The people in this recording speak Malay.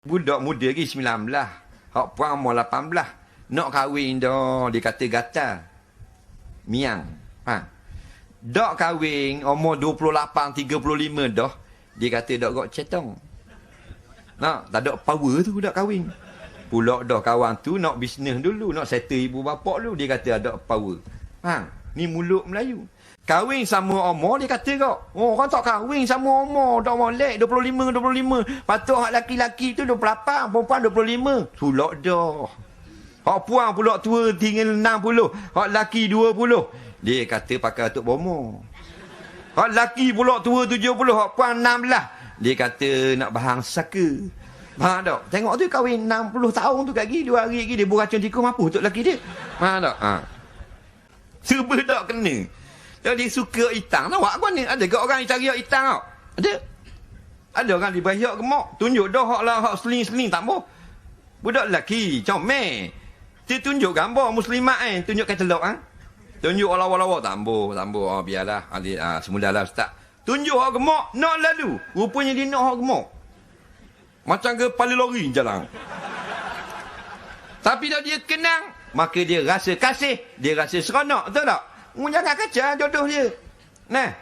Budak muda lagi 19. Hak puan umur 18. Nak kahwin dah, dia kata gatal. Miang. Ha. Dak kahwin umur 28, 35 dah, dia kata dak gok cetong. Nak, tak ada power tu dak kahwin. Pulak dah kawan tu nak bisnes dulu, nak settle ibu bapa dulu, dia kata ada power. Ha, ni mulut Melayu. Kahwin sama umur, dia kata kok. Oh, orang tak kahwin sama umur. Tak molek 25. Patut hak laki-laki tu 28, perempuan 25. Sulak dah. Hak puan pulak tua tinggal 60. Hak laki 20. Dia kata pakai atuk bomo. Hak laki pulak tua 70. Hak puan 16. Dia kata nak bahang saka. Faham tak? Tengok tu kahwin 60 tahun tu kat gigi. 2 hari lagi dia beracun tikus mampu untuk laki dia. Faham tak? Ha. Serba tak kena. Dia suka itang. Nampak apa ni? Ada ke orang yang cari itang tau? Ada. Ada orang dibahyak gemuk. Tunjuk dah hak lah, hak seling-seling tak mau. Budak lelaki, comel. Dia tunjuk gambar muslimat tunjuk katalog Tunjuk lawa-lawa tambo. Oh biarlah. Semulalah ustaz. Tunjuk hak gemuk, nak lalu. Rupanya dia nak hak gemuk. Macam kepala lori jalan. Tapi dah dia kenang, maka dia rasa kasih, dia rasa seronok, betul tak? Jangan kacau jodoh dia. Nah.